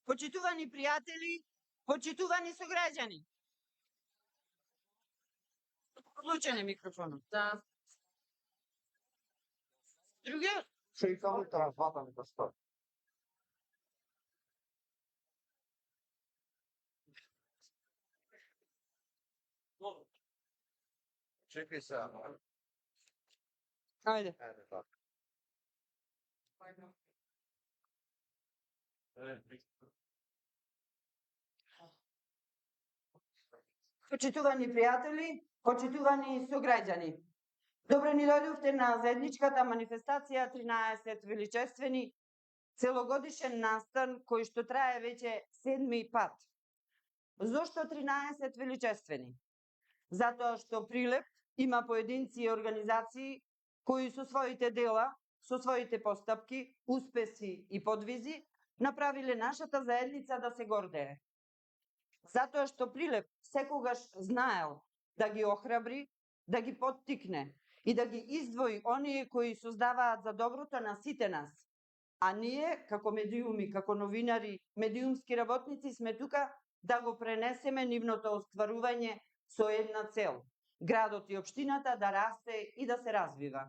Почитувани пријатели, почитувани сограѓани. Вклучен е микрофонот. Да. Другиот? Само транспатам да стои. Чекај се. Ајде. Почитувани пријатели, почитувани сограѓани. Добро ни дојдовте на заедничката манифестација 13 величествени, целогодишен настан кој што трае веќе 7-ми пат. Зошто 13 величествени? Затоа што Прилеп има поединци и организации кои со своите дела, со своите постапки, успеси и подвизи направиле нашата заедница да се гордее. Затоа што Прилеп секогаш знаел да ги охрабри, да ги поттикне и да ги издвои оние кои создаваат за доброто на сите нас. А ние, како медиуми, како новинари, медиумски работници, сме тука да го пренесеме нивното остварување со една цел – градот и општината да расте и да се развива.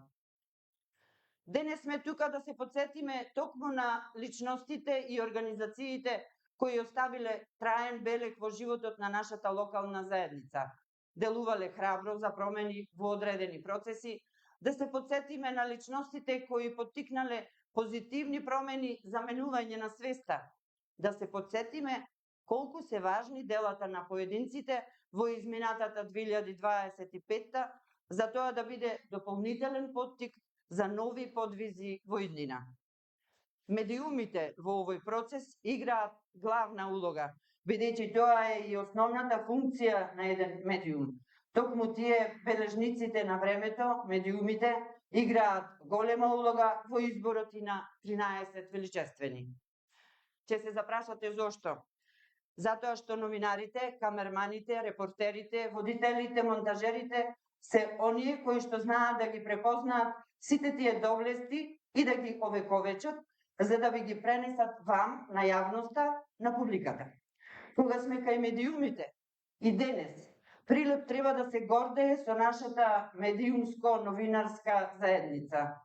Денес сме тука да се потсетиме токму на личностите и организациите кои оставиле траен белег во животот на нашата локална заедница, делувале храбро за промени во одредени процеси, да се потсетиме на личностите кои поттикнале позитивни промени за менување на свеста, да се потсетиме колку се важни делата на поединците во изминатата 2025 за тоа да биде дополнителен поттик за нови подвизи во иднина. Медиумите во овој процес играат главна улога, бидејќи тоа е и основната функција на еден медиум. Токму тие бележниците на времето, медиумите, играат голема улога во изборот и на 13 величествени. Ќе се запрашате зошто? Затоа што новинарите, камерманите, репортерите, водителите, монтажерите се оние кои што знаат да ги препознаат сите тие доблести и да ги овековечат, за да ви ги пренесат вам, на јавноста, на публиката. Кога сме кај медиумите, и денес, Прилеп треба да се гордее со нашата медиумско-новинарска заедница.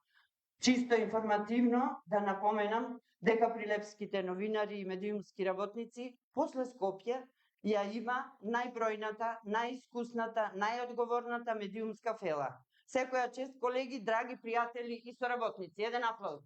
Чисто информативно да напоменам дека прилепските новинари и медиумски работници после Скопје ја има најбројната, најискусната, најодговорната медиумска фела. Секоја чест, колеги, драги пријатели и соработници. Еден аплауз.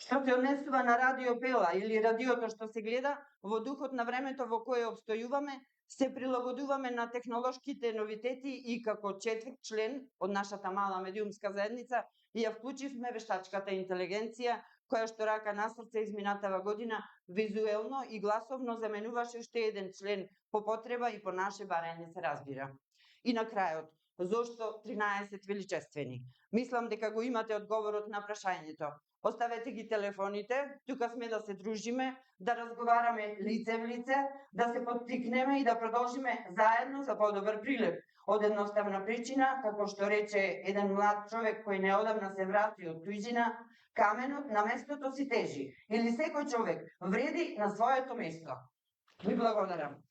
Што се однесува на Радио Пела или радиото што се гледа, во духот на времето во кое обстојуваме, се прилагодуваме на технолошките новитети и како четврт член од нашата мала медиумска заедница ја вклучивме вештачката интелигенција, која што рака на срце изминатава година визуелно и гласовно заменуваше уште еден член по потреба и по наше барање се разбира. И на крајот, зошто 13 величествени? Мислам дека го имате одговорот на прашањето. Оставете ги телефоните, тука сме да се дружиме, да разговараме лице в лице, да се поттикнеме и да продолжиме заедно за подобар Прилеп. Од едноставна причина, како што рече еден млад човек кој неодамна се врати од туѓина, каменот на местото си тежи, или секој човек вреди на своето место. Ви благодарам.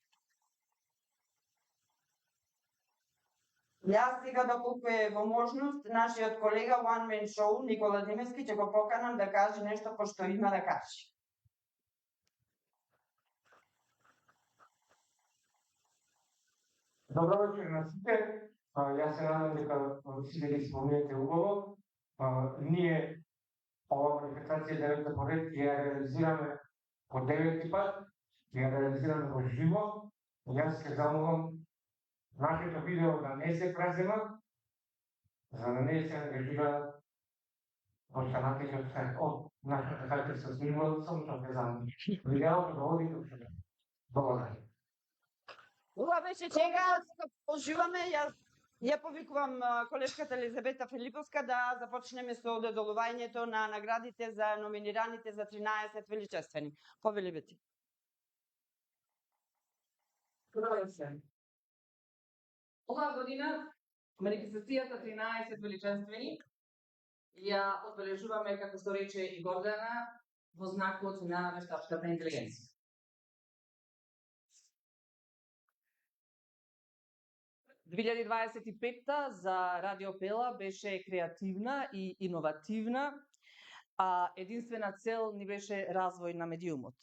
Јас сега, доколку е во можност, нашиот колега One Man Show, Никола Демески, ќе го поканам да каже нешто што има да каже. Добро вечер на сите. Јас се надам дека сите ги спомнете убаво. Ние ова манифестација девета поред ја реализираме по 9 пат, ја реализираме во живо. Јас се замолам нашето видео да не се презема, за да не се ангажира останатите од нашата хајтерска служба, само што не знам. Видеото да оди тук што. Благодарам. Ова беше чега, поживаме, ја повикувам колешката Елизабета Филиповска да започнеме со доделувањето на наградите за номинираните за 13 величествени. Повели Бети. Добар ден. Оваа година манифестацијата 13 величествени ја одбележуваме, како што рече и Гордана, во знакот на вештачката интелигенција. ...2025 за Радио Пела беше креативна и иновативна, а единствена цел ни беше развој на медиумот.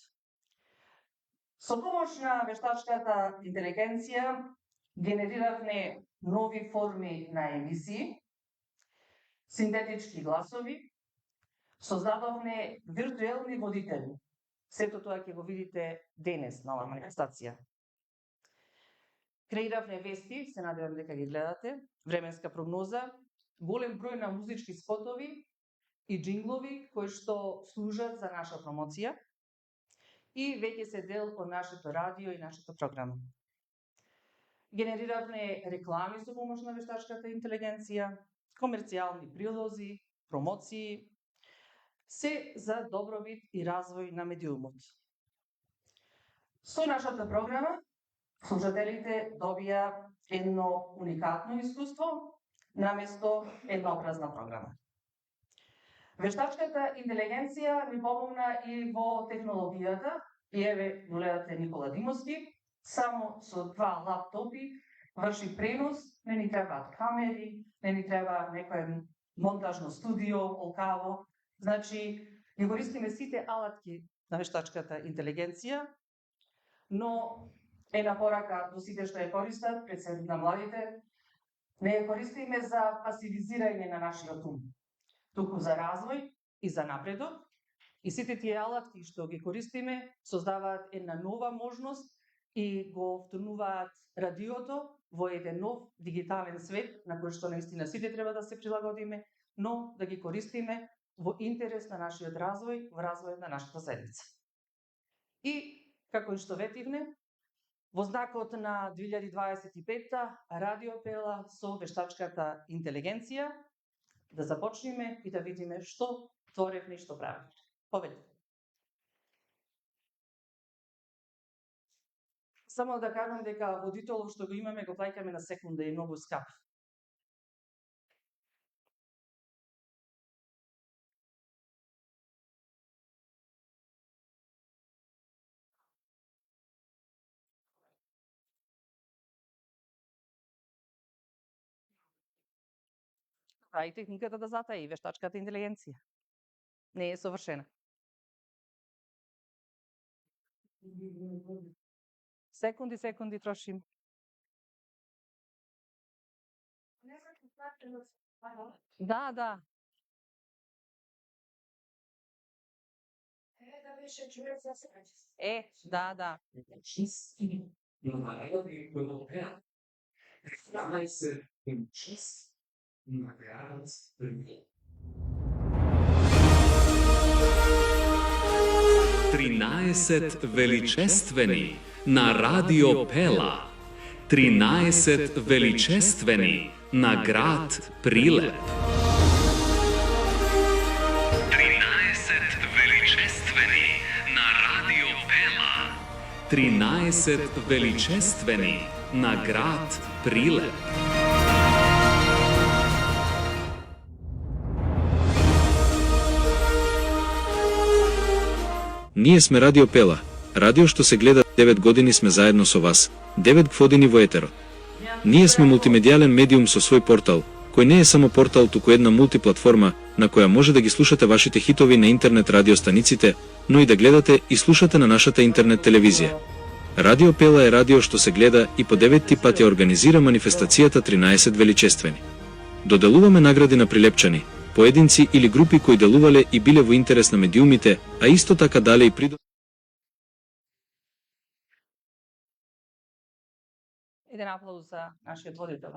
Со помош на вештачката интелигенција генериравме нови форми на емисии, синтетички гласови, создадовме виртуелни водители. Сето тоа ќе го видите денес на оваа манифестација. Креиравме вести, се надевам дека ги гледате, временска прогноза, голем број на музички спотови и джинглови кои што служат за наша промоција и веќе се дел од нашето радио и нашата програма. Генериравме реклами со помош на вештачката интелигенција, комерцијални прилози, промоции, се за добробит и развој на медиумот. Со нашата програма, слушателите добија едно уникатно искуство наместо еднообразна програма. Вештачката интелигенција ни помогна и во технологијата, и еве гледате Никола Димовски, само со 2 лаптопи врши пренос, не ни требаат камери, не ни треба некое монтажно студио, олкаво. Значи, ги користиме сите алатки на вештачката интелигенција, но една порака до сите што ја користат, пред се на младите, не ја користиме за пасивизирање на нашиот ум, туку за развој и за напредок. И сите тие алатки што ги користиме создаваат една нова можност и го втурнуваат радиото во еден нов дигитален свет на кој што наистина сите треба да се прилагодиме, но да ги користиме во интерес на нашиот развој, во развојот на нашата заедница. И, како и што ветивне, во знакот на 2025 Радио Пела со вештачката интелигенција, да започнеме и да видиме што творевме и што правиме. Повеќе. Само да кажам дека водителот што го имаме го плаќаме на секунда и многу скап. А и техниката да затаи, вештачката интелигенција. Не е совршена. Секунди трошим. Да. Да. Тринадесет величествени на Радио Пела. 13 величествени на град Прилеп. 13 величествени на Радио Пела. 13 величествени на град Прилеп. Ние сме Радио Пела, радио што се гледа 9 години сме заедно со вас, 9 години во етерот. Ние сме мултимедијален медиум со свој портал, кој не е само портал, туку една мултиплатформа на која може да ги слушате вашите хитови на интернет радиостаниците, но и да гледате и слушате на нашата интернет телевизија. Радио Пела е радио што се гледа и по 9 пат ја организира манифестацијата 13 величествени. Доделуваме награди на прилепчани, поединци или групи кои делувале и биле во интерес на медиумите, а исто така дале и придо... Еден аплауз за нашиот водител.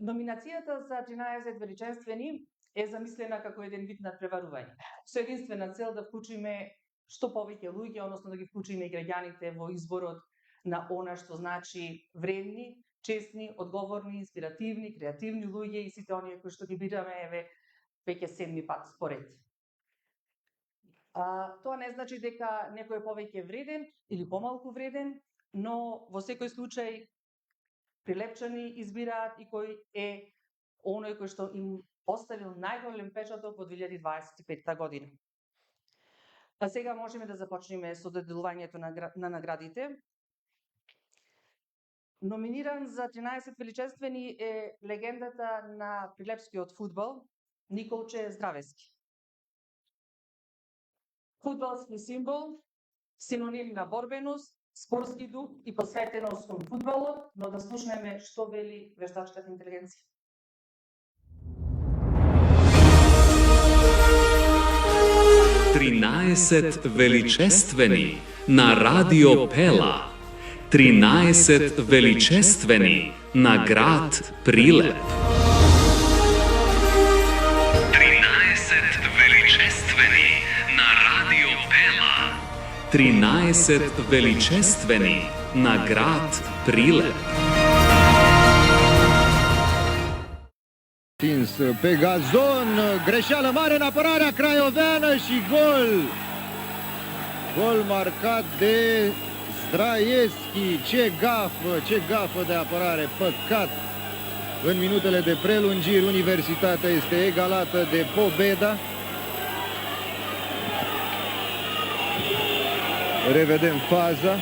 Номинацијата за 13 величествени е замислена како еден вид надпреварување, со единствена цел да вклучиме што повеќе луѓе, односно да ги вклучиме и граѓаните во изборот на она што значи вредни, честни, одговорни, инспиративни, креативни луѓе и сите оние кои што ги бираме, еве, веќе 7 пат според. Тоа не значи дека некој е повеќе вреден или помалку вреден, но во секој случај Прилепчани избираат и кој е оној кој што им оставил најголем печаток во 2025 година. А сега можеме да започнеме со доделувањето на наградите. Номиниран за 13 величествени е легендата на прилепскиот фудбал Николче Здравески. Фудбалски символ, синоним на борбеност, спортски дух и посветеност кон фудбалот, но да слушнеме што вели вештачката интелигенција. Тринадесет величествени на Радио Пела. 13 величествени на град Прилеп. 13 величествени на Радио Пела. 13 величествени на град Прилеп. Tins pe gazon, greșeală mare în apărarea craioveană și gol! Gol marcat de Zdraieschi, ce gafă de apărare, păcat! În minutele de prelungiri, Universitatea este egalată de Pobeda. Revedem faza.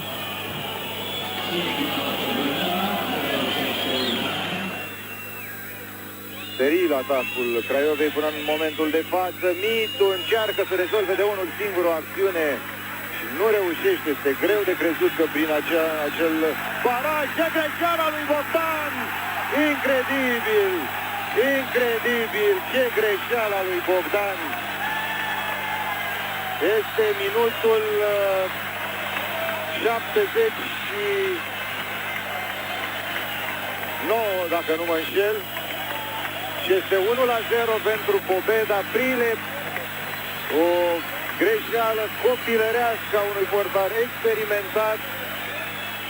Teribil atacul Craiovei până în momentul de față. Mitu încearcă să rezolve de unul singur o acțiune și nu reușește. Este greu de crezut că prin acel baraj de greșeala lui Bogdan. Incredibil! Incredibil! Ce greșeala lui Bogdan! Este minutul 79, dacă nu mă înșel. Și este 1-0 pentru Pobeda Prilep. O greșeală copilărească a unui portar experimentat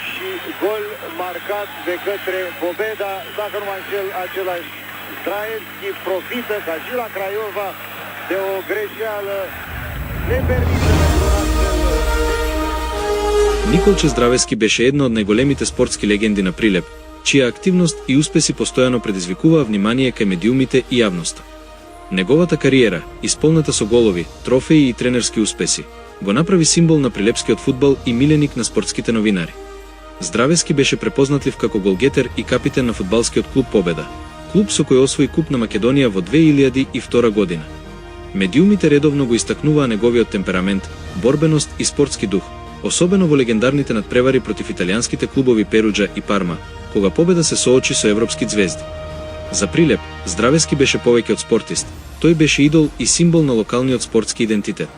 și gol marcat de către Pobeda. Dacă nu mă înșel, același Zdraieschi profită, ca și la Craiova, de o greșeală nepermisă pentru un astfel. Николче Здравески беше една од најголемите спортски легенди на Прилеп, чија активност и успеси постојано предизвикуваа внимание кај медиумите и јавноста. Неговата кариера, исполнета со голови, трофеи и тренерски успеси, го направи символ на прилепскиот фудбал и миленик на спортските новинари. Здравески беше препознатлив како голгетер и капитен на фудбалскиот клуб Победа, клуб со кој освои Куп на Македонија во 2002 година. Медиумите редовно го истакнуваа неговиот темперамент, борбеност и спортски дух, особено во легендарните надпревари против италијанските клубови Перуџа и Парма, кога Победа се соочи со европски ѕвезди. За Прилеп, Здравески беше повеќе од спортист, тој беше идол и символ на локалниот спортски идентитет.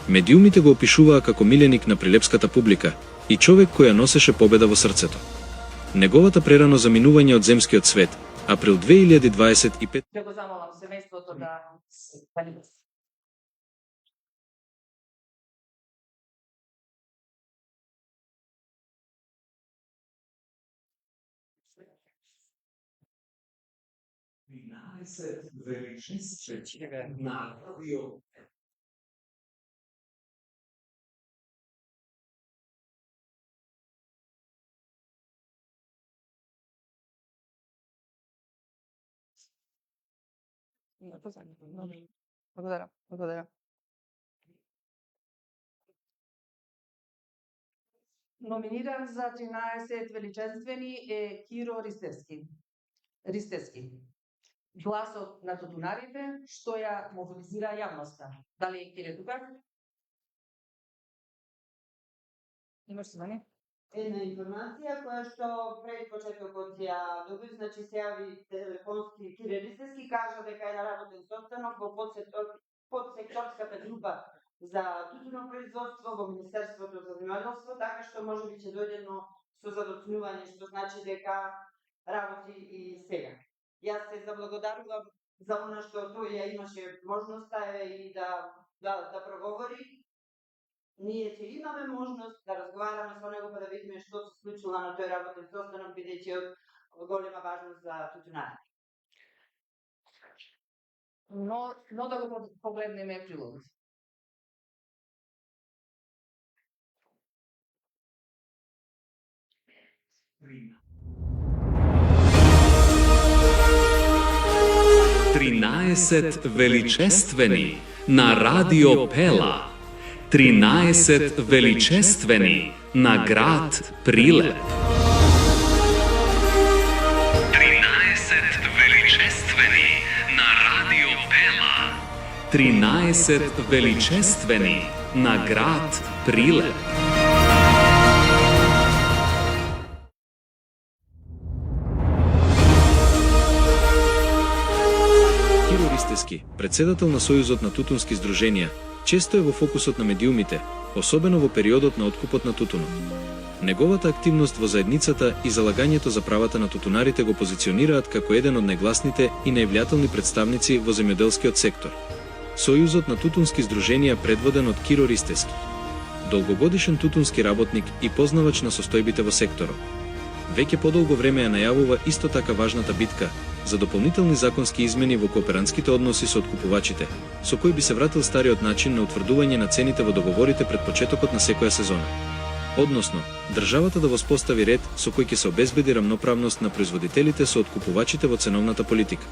Медиумите го опишуваа како миленик на прилепската публика и човек кој ја носеше Победа во срцето. Неговата прерано заминување од земскиот свет, април 2025. Да го замолам семејството да се палиме. Величествени на Радио Благодаря. Благодаря. Номиниран за 13 величествени е Киро Ристевски. Гласот на тутунарите што ја мобилизира јавноста. Дали е Кире тука? Имаш знание? Една информација која што пред почетокот ја добив, значи се јави телефонски Кире Ристевски, кажа дека е на работен состанок во подсекторската група за тутуно производство во Министерството за земјоделство, така што може би ќе дојде со задоцнување, што значи дека работи и сега. Јас се заблагодарувам за она што тој ја имаше можноста и да проговори. Ние ќе имаме можност да разговараме со него па да видиме што се случило на тој работен состанок, бидејќи од голема важност за тутунарите. Но да го погледнеме прилогот. Тринаесет величествени на Радио Пела. 13 величествени на град Прилеп. 13 величествени на Радио Пела. 13 величествени на град Прилеп. Киро Ристевски, председател на Сојузот на тутунски здруженија, често е во фокусот на медиумите, особено во периодот на откупот на тутунот. Неговата активност во заедницата и залагањето за правата на тутунарите го позиционираат како еден од најгласните и највлијателни представници во земјоделскиот сектор. Сојузот на тутунски здруженија предводен од Киро Ристевски. Долгогодишен тутунски работник и познавач на состојбите во секторот. Веќе подолго време ја најавува исто така важната битка за дополнителни законски измени во кооперантските односи со откупувачите, со кој би се вратил стариот начин на утврдување на цените во договорите пред почетокот на секоја сезона. Односно, државата да воспостави ред со кој ќе се обезбеди рамноправност на производителите со откупувачите во ценовната политика.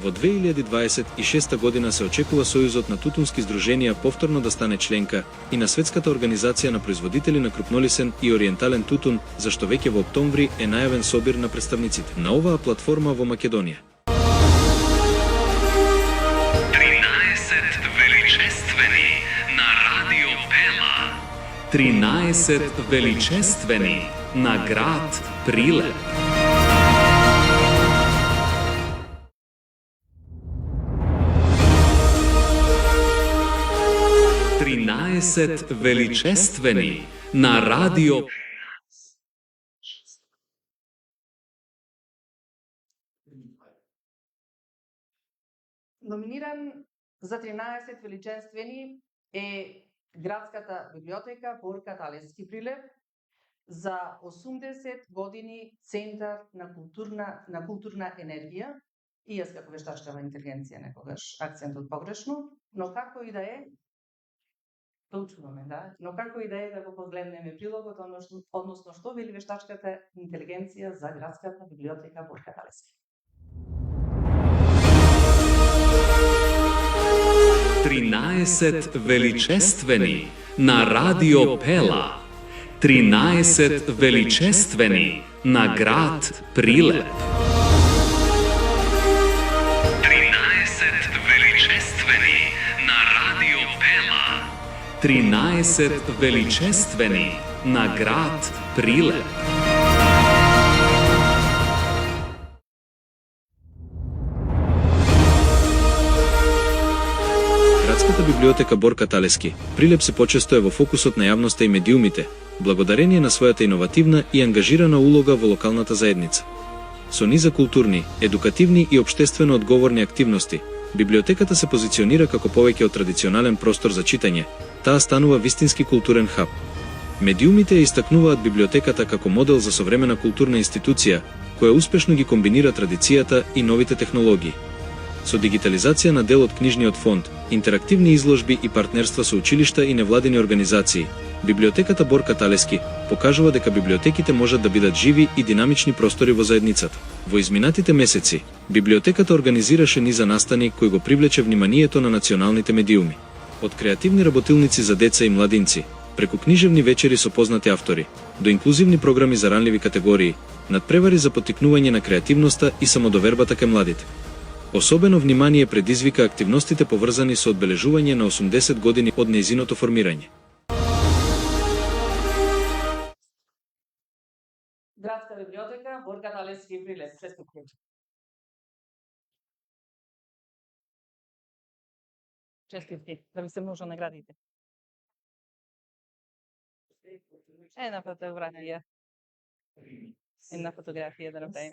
Во 2026 година се очекува Сојузот на тутунски здруженија повторно да стане членка и на Светската организација на производители на крупнолисен и ориентален тутун, зашто веќе во октомври е најавен собир на представниците на оваа платформа во Македонија. 13 величествени на Радио Пела. 13 величествени на град Прилеп. 13 величествени на Радио. Номиниран за 13 величествени е Градската библиотека Борка Талески Прилеп за 80 години центар на културна енергија. И јас како вештачка во интелигенција некогаш акцентот погрешно, но како и да е, да, но како и да е да го погледнеме прилогот, односно што вели вештачката интелигенција за Градската библиотека Борка Талески. 13 величествени на Радио Пела. 13 величествени на град Прилеп. 13 величествени на Радио Пела. 13 величествени на град Прилеп. Градската библиотека Борка Талески Прилеп се почесто е во фокусот на јавноста и медиумите, благодарение на својата иновативна и ангажирана улога во локалната заедница. Со низа културни, едукативни и општествено одговорни активности, библиотеката се позиционира како повеќе од традиционален простор за читање, таа станува вистински културен хаб. Медиумите ја истакнуваат библиотеката како модел за современа културна институција, која успешно ги комбинира традицијата и новите технологии. Со дигитализација на дел од книжниот фонд, интерактивни изложби и партнерства со училишта и невладини организации, библиотеката Борка Талески покажува дека библиотеките можат да бидат живи и динамични простори во заедницата. Во изминатите месеци, библиотеката организираше низа настани кои го привлече вниманието на националните медиуми. Од креативни работилници за деца и младинци, преку книжевни вечери со познати автори, до инклузивни програми за ранливи категории, надпревари за поттикнување на креативноста и самодовербата кај младите. Особено внимание предизвика активностите поврзани со одбележување на 80 години од нејзиното формирање. Градска библиотека Борка Талески Прилеп. Честитки, да ви се множа наградите. Една фотографија. Една фотографија да направим.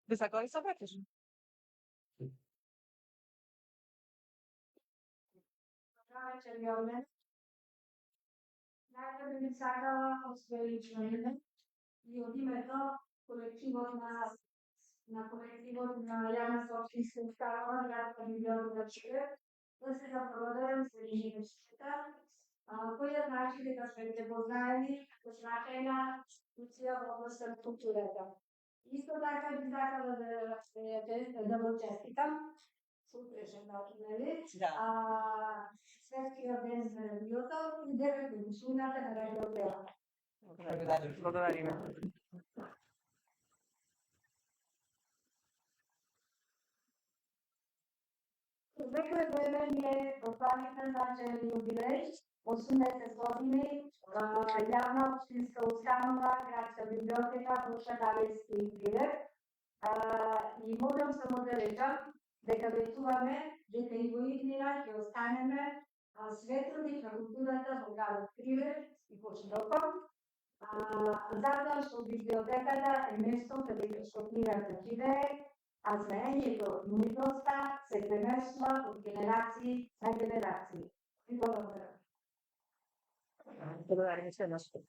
Ви сакали се пратиш? Добра вечер, Јовне. Најпрво би сакала од своје лично име и од името колективот на колективот на јавната општинска установа град Павилјон на Чиле, да се запродадам се живечката, која значи дека сме препознаени како значајна институција во областта на културата. Исто така би сакала да го честитам сутрешен датум, нели? Светскиот ден за радиото и 9 годишнината на Радио Пела. Благодариме. Некој време ми е прославите значајен јубилеј, 80 години, јавна општинска установа, градска библиотека, Душа Галевски и Прилеп. И можам само да речам дека ветуваме дека и во иднина ќе останеме светилник на културата во градот Прилеп и пошироко. Затоа што библиотеката е место каде што книгата живее, а знаењето и уметноста се преместува од генерации на генерации. И благодарам. Благодариме се нашто.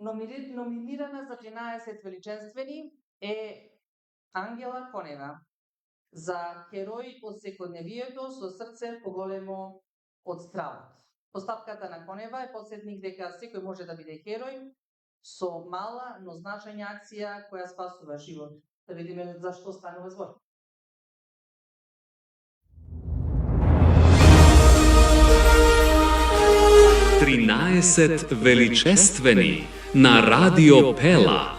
Номинирана за 13 величествени е Ангела Конева за херој од секојдневието со срце поголемо од стравот. Постапката на Конева е подсетник дека секој може да биде херој со мала, но значајна акција која спасува живот. Да видиме зашто станува збор. Тринадесет величествени на Радио Пела.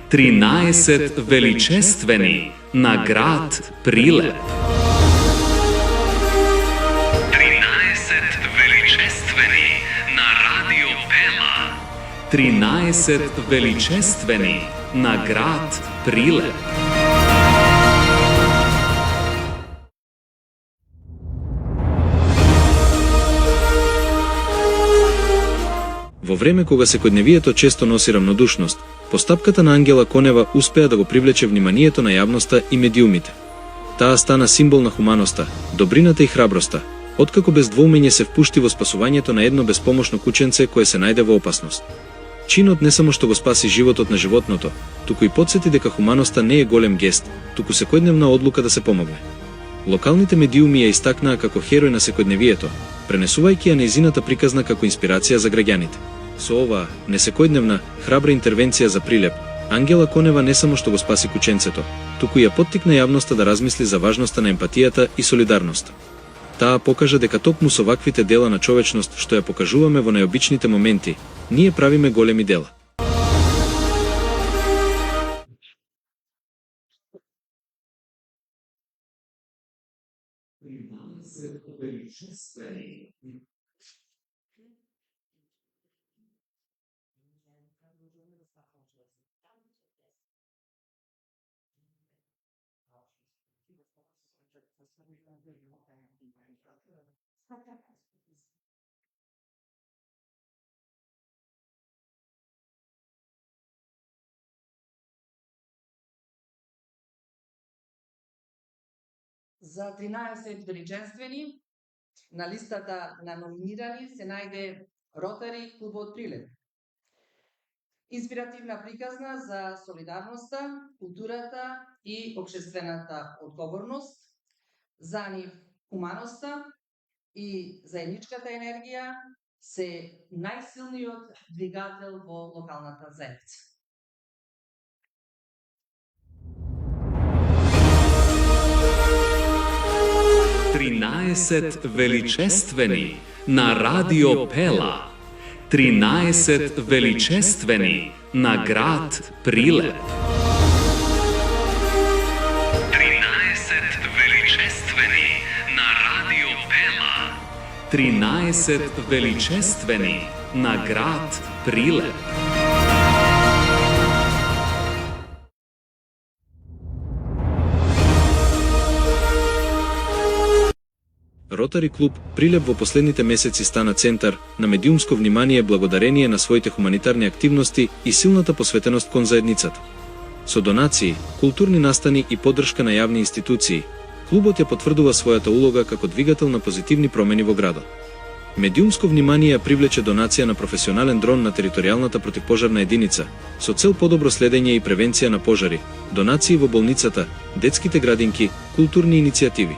13 величествени на град Прилеп. 13 величествени на Радио Пела. 13 величествени на град Прилеп. Во време кога секојдневието често носи равнодушност, постапката на Ангела Конева успеа да го привлече вниманието на јавноста и медиумите. Таа стана символ на хуманоста, добрината и храброста, откако без двоумење се впушти во спасувањето на едно безпомошно кученце кое се најде во опасност. Чинот не само што го спаси животот на животното, туку и потсети дека хуманоста не е голем гест, туку секојдневна одлука да се помогне. Локалните медиуми ја истакнаа како херој на секојдневието, пренесувајќи ја нејзината приказна како инспирација за граѓаните. Со оваа несекојдневна, храбра интервенција за Прилеп, Ангела Конева не само што го спаси кученцето, туку ја поттикна јавноста да размисли за важноста на емпатијата и солидарноста. Таа покажа дека токму со ваквите дела на човечност што ја покажуваме во најобичните моменти, ние правиме големи дела. За 13 величествени на листата на номинирани се најде Ротари клубот Прилеп. Инспиративна приказна за солидарноста, културата и општествената одговорност, за нив хуманоста и заедничката енергија се најсилниот двигател во локалната заедница. Тринадесет величествени на Радио Пела. 13 величествени на град Прилеп. 13 величествени на Радио Пела. 13 величествени на град Прилеп. Ротари клуб Прилеп во последните месеци стана центар на медиумско внимание благодарение на своите хуманитарни активности и силната посветеност кон заедницата. Со донации, културни настани и поддршка на јавни институции, Клубот ја потврдува својата улога како двигател на позитивни промени во градот. Медиумско внимание ја привлече донација на професионален дрон на територијалната противпожарна единица, со цел подобро следење и превенција на пожари, донации во болницата, детските градинки, културни иницијативи.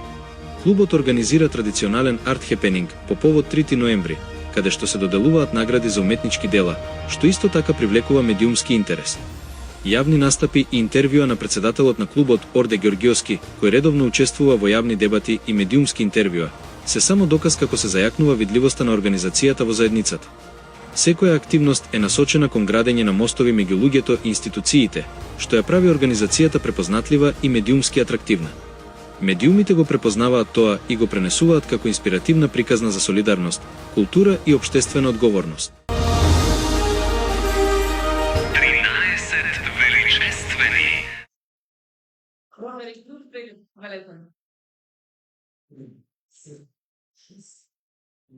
Клубот организира традиционален арт хепенинг по повод 3 ноември, каде што се доделуваат награди за уметнички дела, што исто така привлекува медиумски интерес. Јавни настапи и интервјуа на председателот на клубот Орде Ѓорѓиовски, кој редовно учествува во јавни дебати и медиумски интервјуа, се само доказ како се зајакнува видливоста на организацијата во заедницата. Секоја активност е насочена кон градење на мостови меѓу луѓето и институциите, што ја прави организацијата препознатлива и медиумски атрактивна. Медиумите го препознаваат тоа и го пренесуваат како инспиративна приказна за солидарност, култура и општествена одговорност. 13 величествени.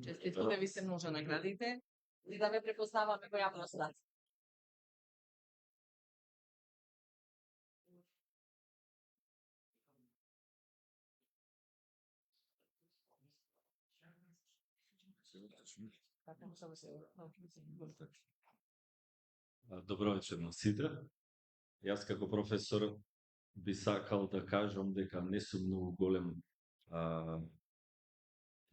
Честитко да ви се може наградите и да ве препознаваме во јавноста. Добро вечер на сите. Јас како професор би сакал да кажам дека не сум многу голем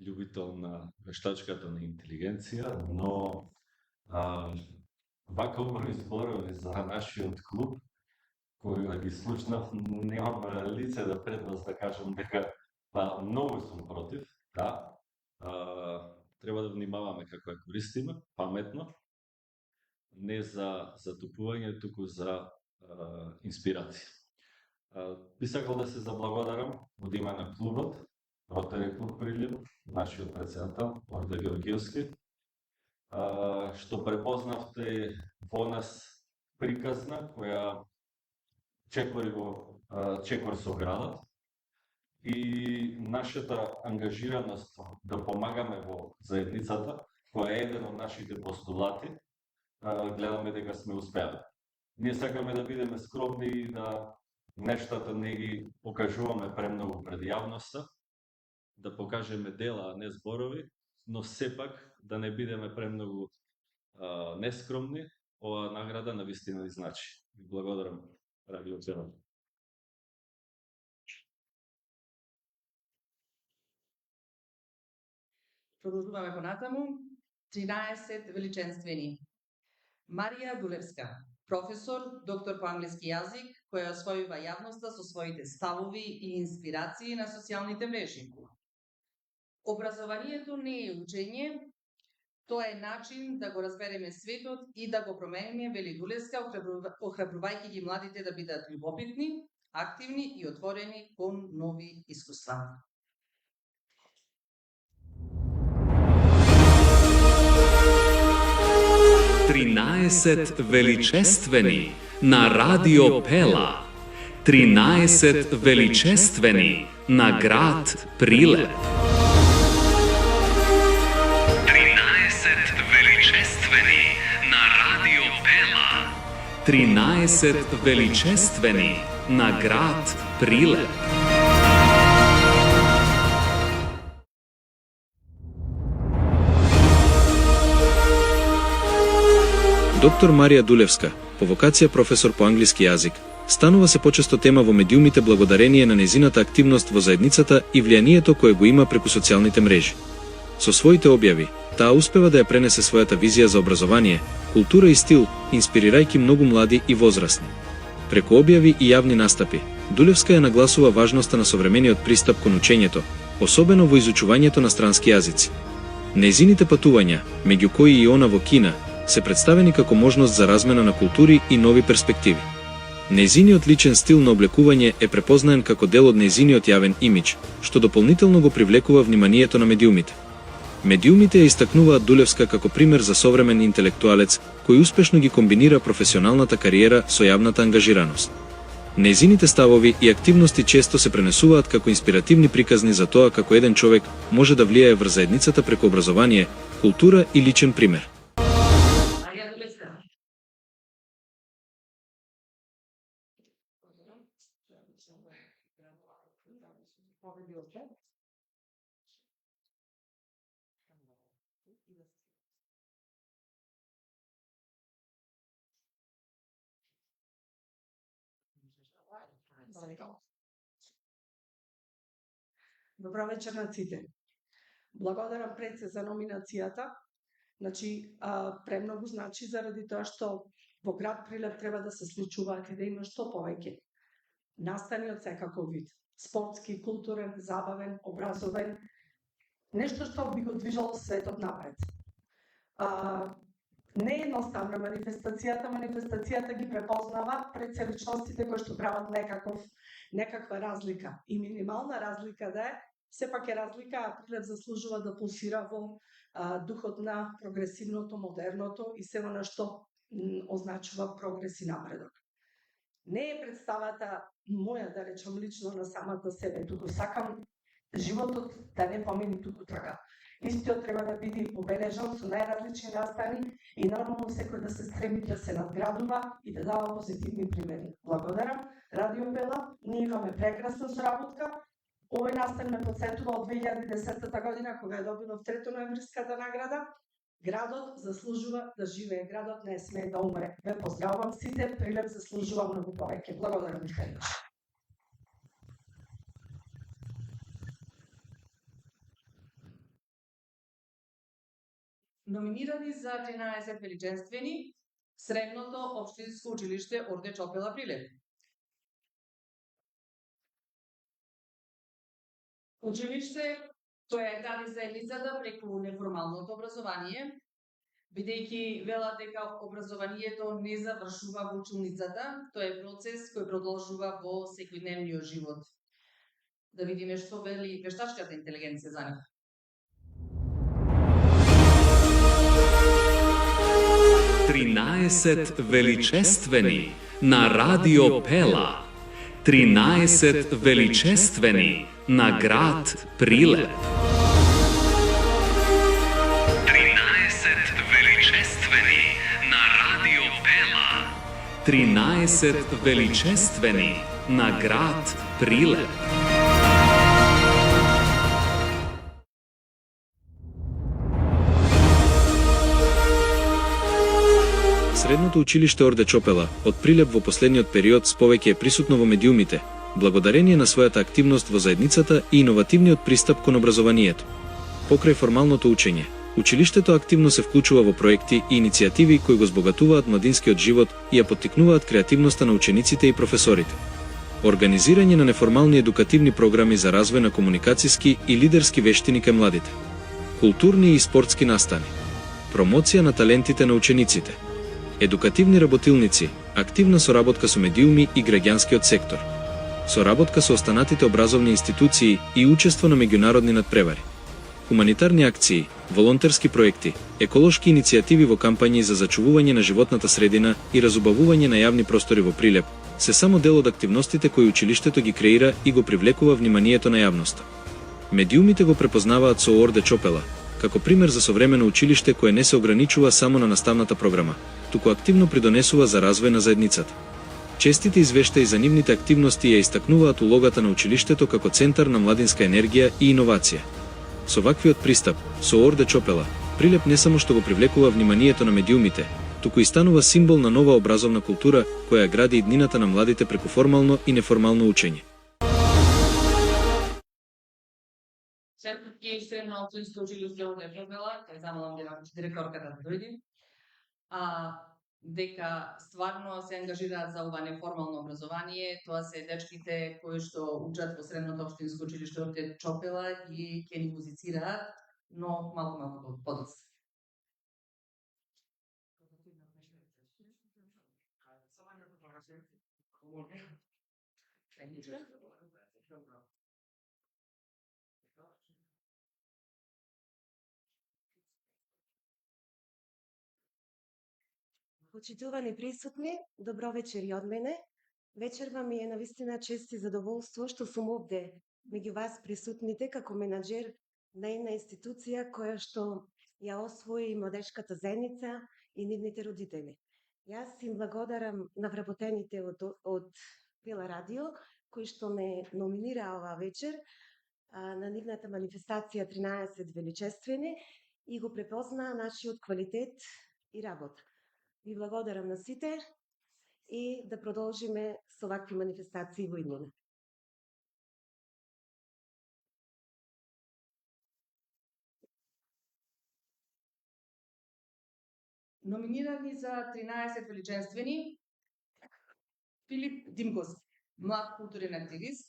љубител на вештачката на интелигенција, но вака убави зборови за нашиот клуб, кој да ги слушнав, немам лице да пред вас да кажам дека многу сум против, да. Треба да внимаваме како ја користиме, паметно, не за затупување, туку за инспирација. Би сакал да се заблагодарам од име на клубот, Ротари клуб Прилеп, нашиот председател, Орде Ѓорѓиовски, што препознавте во нас приказна која чекори со градот и нашата ангажираност да помагаме во заедницата, која е еден од нашите постулати, гледаме дека сме успеали. Ние сакаме да бидеме скромни и да нештата не ги покажуваме премногу пред јавноста, да покажеме дела, а не зборови, но сепак да не бидеме премногу нескромни. Оваа награда навистина ни значи. Благодарам, Радио Пела. Продолжуваме понатаму. 13 величествени. Марија Дулевска, професор, доктор по англиски јазик, која освојува јавноста со своите ставови и инспирации на социјалните мрежи. Образованието не е учење, тоа е начин да го разбереме светот и да го промениме, вели Дулевска, охрабрувајќи ги младите да бидат љубопитни, активни и отворени кон нови искуства. Тринадесет величествени на Радио Пела. 13 величествени на град Прилеп. 13 величествени на Радио Пела. 13 величествени на град Прилеп. Доктор Марија Дулевска, по вокација професор по англиски јазик, станува се почесто тема во медиумите благодарение на нејзината активност во заедницата и влијанието кое го има преку социјалните мрежи. Со своите објави, таа успева да ја пренесе својата визија за образование, култура и стил, инспирирајќи многу млади и возрастни. Преку објави и јавни настапи, Дулевска ја нагласува важноста на современиот пристап кон учењето, особено во изучувањето на странски јазици. Нејзините патувања, меѓу кои и она во Кина, се представени како можност за размена на култури и нови перспективи. Нејзиниот личен стил на облекување е препознаен како дел од нејзиниот јавен имидж, што дополнително го привлекува вниманието на медиумите. Медиумите ја истакнуваат Дулевска како пример за современ интелектуалец кој успешно ги комбинира професионалната кариера со јавната ангажираност. Нејзините ставови и активности често се пренесуваат како инспиративни приказни за тоа како еден човек може да влијае врз заедницата преку образование, култура и личен пример. Добра вечер на сите. Благодарам пред се за номинацијата. Значи, премногу значи заради тоа што во град Прилеп треба да се случуваат и да има што повеќе настани од секаков вид. Спортски, културен, забавен, образовен. Нешто што би го движало светот напред. Не е едноставна манифестацијата ги препознава пред се личностите кои што прават некаква разлика. И минимална разлика да е, сепак е разлика, а Прилеп заслужува да пулсира во духот на прогресивното, модерното и се она што означува прогрес и напредок. Не е представата моја, да речам лично на самата себе, туку сакам животот да не помини туку така. Истиот треба да биде обележан со најразлични настани и нормално секој да се стреми да се надградува и да дава позитивни примери. Благодарам. Радио Пела, ние имаме прекрасна соработка. Овој настан ме подсетува од 2010 година, кога е добила трето ноемвриската награда. Градот заслужува да живее, градот не смее да умре. Ве поздравувам сите, Прилеп заслужува многу повеќе. Благодарам, Михаил. Номинирани за 13 величествени Средното општинско училиште Орде Чопела Прилеп. Училиште, тоа е гради заедницата преку неформалното образование, бидејќи велат дека образованието не завршува во училницата, тоа е процес кој продолжува во секојдневниот живот. Да видиме што вели вештачката интелигенција за нив. Тринадесет величествени на Радио Пела. 13 величествени на град Прилеп. 13 величествени на Радио Пела. 13 величествени на град Прилеп. Средното училиште Орде Чопела од Прилеп во последниот период повеќе е присутно во медиумите, благодарение на својата активност во заедницата и иновативниот пристап кон образованието. Покрај формалното учење, училиштето активно се вклучува во проекти и иницијативи кои го збогатуваат младинскиот живот и ја поттикнуваат креативноста на учениците и професорите. Организирање на неформални едукативни програми за развој на комуникацијски и лидерски вештини кај младите. Културни и спортски настани. Промоција на талентите на учениците. Едукативни работилници, активна соработка со медиуми и граѓанскиот сектор. Соработка со останатите образовни институции и учество на меѓународни надпревари. Хуманитарни акции, волонтерски проекти, еколошки иницијативи во кампањи за зачувување на животната средина и разубавување на јавни простори во Прилеп, се само дел од активностите кои училиштето ги креира и го привлекува вниманието на јавноста. Медиумите го препознаваат со Орде Чопела, како пример за современо училиште кое не се ограничува само на наставната програма, туку активно придонесува за развој на заедницата. Честите извештаи за нивните активности ја истакнуваат улогата на училиштето како центар на младинска енергија и иновација. Со ваквиот пристап, со Орде Чопела, Прилеп не само што го привлекува вниманието на медиумите, туку и станува символ на нова образовна култура која гради иднината на младите преку формално и неформално учење. Средно општинско училиште Орде Чопела, кај замолам директорката да дојде, дека стварно се ангажираат за ова неформално образование. Тоа се дечките кои што учат во Средното општинско училиште Орде Чопела и ќе ни музицираат, но малку подоцна. Почитувани присутни, добро вечер и од мене. Вечерва ми е навистина чест и задоволство што сум овде меѓу вас присутните како менаџер на една институција која што ја освои младешката заедница и нивните родители. Јас им благодарам на вработените од Пела Радио, кои што ме номинираа оваа вечер, на нивната манифестација 13 величествени и го препознаа нашиот квалитет и работа. Ви благодарам на сите и да продолжиме со вакви манифестации во иднина. Номинирани за 13 величествени Филип Димковски, млад културен активист,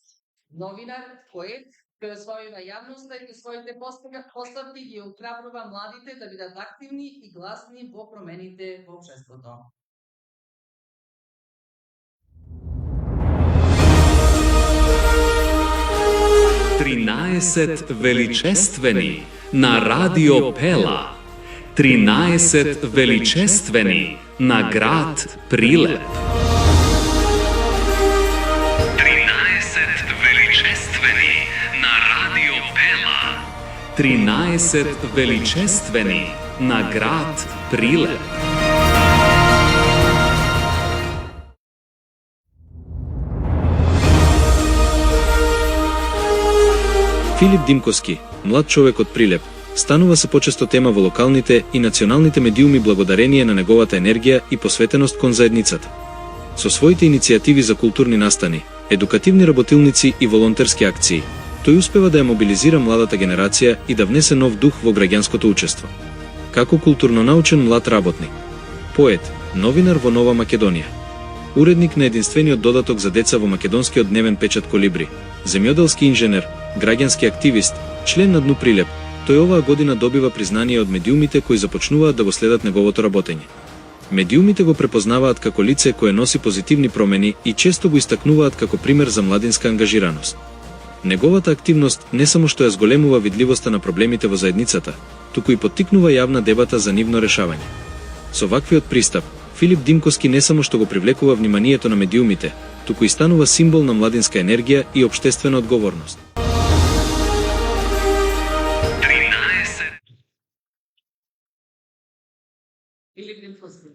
новинар, поет, кој освојува јавноста и своите поставки ги охрабрува младите да бидат активни и гласни во промените во општеството. Трinaесет величествени на Радио Пела. 13 величествени на град Прилеп. 13 величествени на Радио Пела. 13 величествени на град Прилеп. Филип Димковски, млад човек од Прилеп, станува се почесто тема во локалните и националните медиуми благодарение на неговата енергија и посветеност кон заедницата. Со своите иницијативи за културни настани, едукативни работилници и волонтерски акции, тој успева да ја мобилизира младата генерација и да внесе нов дух во граѓанското учество. Како културно-научен млад работник, поет, новинар во Нова Македонија, уредник на единствениот додаток за деца во македонскиот дневен печат Колибри, земјоделски инженер, граѓански активист, член на ДНУ Прилеп, тој оваа година добива признание од медиумите кои започнуваат да го следат неговото работење. Медиумите го препознаваат како лице кое носи позитивни промени и често го истакнуваат како пример за младинска ангажираност. Неговата активност не само што ја зголемува видливоста на проблемите во заедницата, туку и поттикнува јавна дебата за нивно решавање. Со ваквиот пристап, Филип Димковски не само што го привлекува вниманието на медиумите, туку и станува символ на младинска енергија и општествена одговорност. Филип Димковски.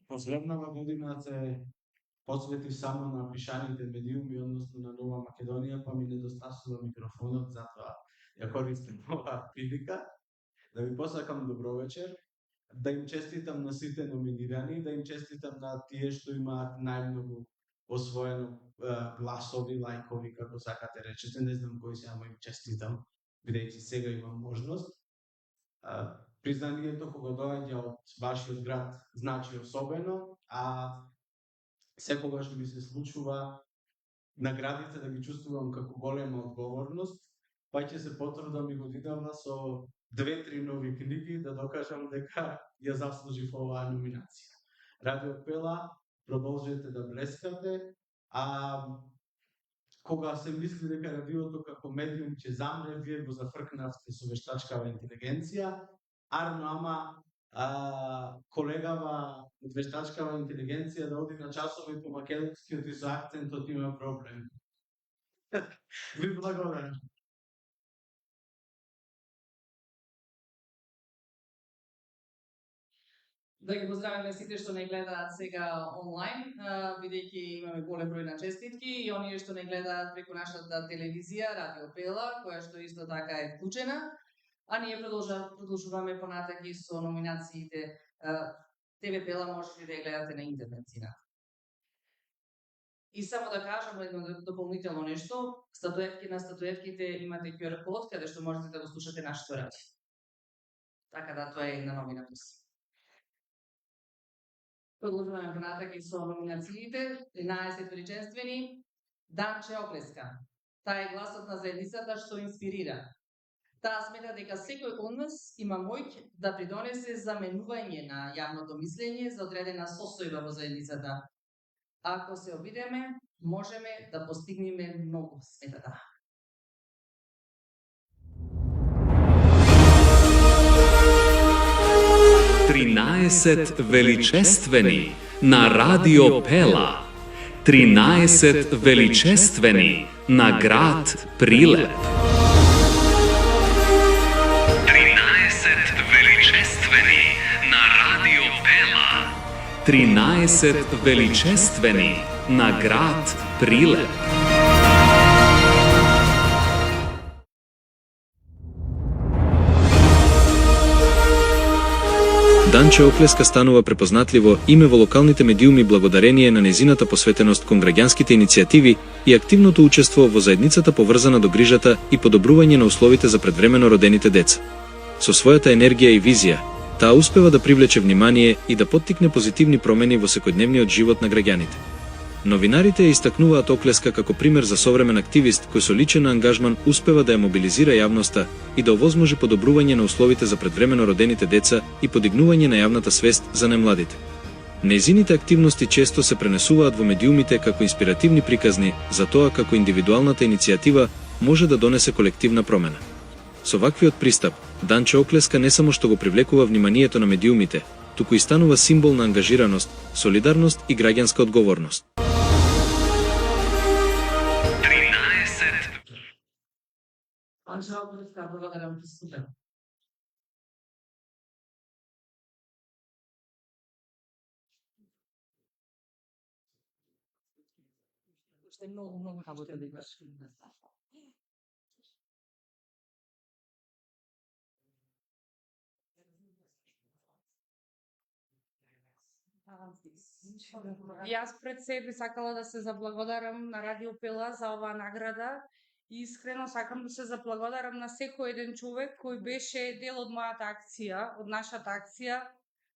Последнава година се посвети само на пишаните медиуми, односно на Нова Македонија, па ми недостасува микрофонот, затоа ја користам оваа прилика да ви посакам добро вечер, да им честитам на сите номинирани, да им честитам на тие што имаат најмногу освоено гласови, лајкови, како сакате речете, не знам кои се, ама им честитам, бидејќи сега имам можност. Признанието кога доаѓа од вашиот град значи особено, а секогаш ми се случува наградите да ги чувствувам како голема одговорност, па ќе се потрудам и годинава со 2-3 нови книги да докажам дека ја заслужив оваа номинација. Радио Пела, продолжете да блескате, а кога се мисли дека радиото како медиум ќе замре, вие го зафркнавте со вештачкава интелигенција, арно, ама колегава од вештачкава интелигенција да оди на часови по македонскиот и со акцентот има проблем. Ви благодарам. Да ги поздравиме сите што не гледаат сега онлайн, бидејќи имаме голем број на честитки и оние што не гледаат преку нашата телевизија Радио Пела, која што исто така е вклучена. А ние продолжуваме понатаки со номинациите. ТВ Пела можете да ја гледате на интернет цена. И само да кажам едно дополнително нешто, на статуетките имате QR код каде што можете да го слушате нашето радио. Така да тоа е една новина плюс. Продолжуваме понатаки со номинациите, 13 величествени. Данче Оклеска. Таа е гласот на заедницата што инспирира. Таа смета дека секој од нас има моќ да придонесе заменување на јавното мислење за одредена состојба во заедницата. Ако се обидеме, можеме да постигнеме многу, смета таа. 13 величествени на Радио Пела. 13 величествени на град Прилеп. 13 величествени на Радио Пела. 13 величествени на град Прилеп. Данче Оклеска станува препознатливо име во локалните медиуми благодарение на незината посветеност кон граѓанските иницијативи и активното учество во заедницата поврзана до грижата и подобрување на условите за предвремено родените деца. Со својата енергија и визија, таа успева да привлече внимание и да поттикне позитивни промени во секојдневниот живот на граѓаните. Новинарите ја истакнуваат Оклеска како пример за современ активист кој со личен ангажман успева да ја мобилизира јавноста и да овозможи подобрување на условите за предвремено родените деца и подигнување на јавната свест за најмладите. Нејзините активности често се пренесуваат во медиумите како инспиративни приказни за тоа како индивидуалната иницијатива може да донесе колективна промена. Со ваквиот пристап, Данче Оклеска не само што го привлекува вниманието на медиумите, туку и станува символ на ангажираност, солидарност и граѓанска одговорност. Благодарам ти супер. Уште многу работа да имаш. Јас пред себе сакала да се заблагодарам на Радио Пела за оваа награда и искрено сакам да се заблагодарам на секој еден човек кој беше дел од мојата акција, од нашата акција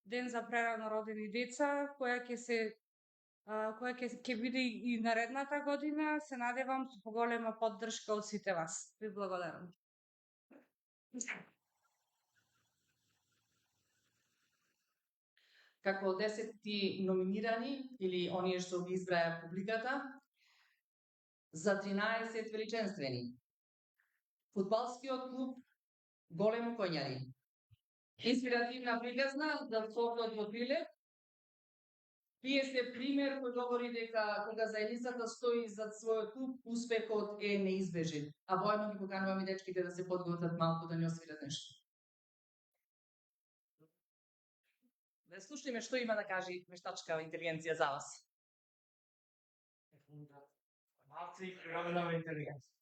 Ден за прерано родени деца, која ќе биде и наредната година. Се надевам со поголема поддршка од сите вас. Ви благодарам. Како 10 номинирани или оние што ги избраја публиката за 13 величествени. Фудбалскиот клуб Големо Коњари. Инспиративна приказна за спортот во Прилеп. Вие сте пример кој говори дека кога заедницата стои зад својот клуб, успехот е неизбежен. А воедно ги покануваме дечките да се подготват малку да ни освират нешто. Да слушаме што има да кажи вештачка интелигенција за вас. Малци природна интелигенција.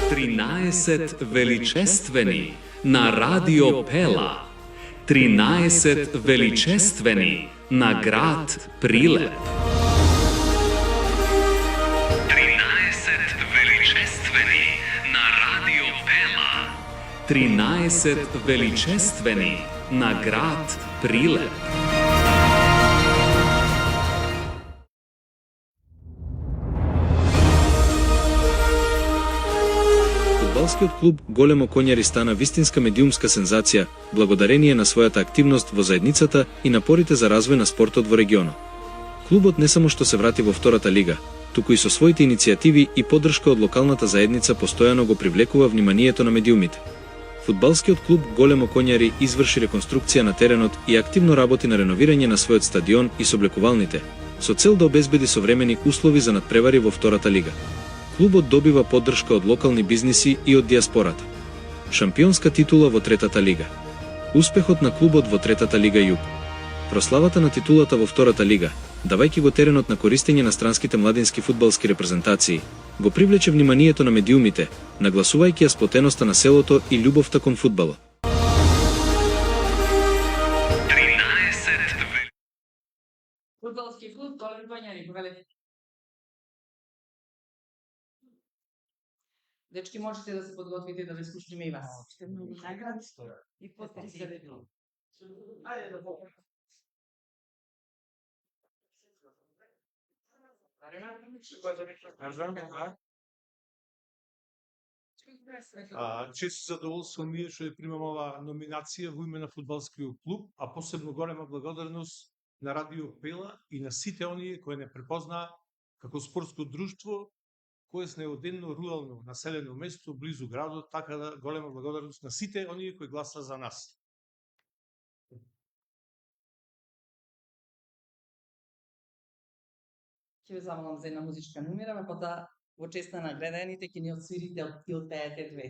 Тринадесет величествени на Радио Пела. 13 величествени на град Прилеп. 13 величествени на Радио Пела. 13 величествени на град Прилеп. Фудбалскиот клуб Големо Коњари стана вистинска медиумска сензација благодарение на својата активност во заедницата и напорите за развој на спортот во регионот. Клубот не само што се врати во втората лига, туку и со своите иницијативи и поддршка од локалната заедница постојано го привлекува вниманието на медиумите. Фудбалскиот клуб Големо Коњари изврши реконструкција на теренот и активно работи на реновирање на својот стадион и соблекувалните, со цел да обезбеди современи услови за надпревари во втората лига. Клубот добива поддршка од локални бизниси и од диаспората. Шампионска титула во третата лига. Успехот на клубот во третата лига Југ. Прославата на титулата во втората лига, давајќи го теренот на користење на странските младински фудбалски репрезентации, го привлече вниманието на медиумите, нагласувајќи ја сплотеноста на селото и љубовта кон фудбалот. Фудбалски клуб Големо Коњари, повелете. Дечки, можете да се подготвите да ве слушнеме и вас. Ще многу наград и потписи. Често задоволство ми е што ја примам оваа номинација во име на фудбалскиот клуб, а посебно голема благодарност на Радио Пела и на сите оние кои не препознаа како спортско друштво Којсно е од едно рурално населено место близу градот, така да голема благодарност на сите оние кои гласа за нас. Ќе ве замолам за една музичка номера, ме потоа во чест на наградените ќе ни отсвирите и отпеете две.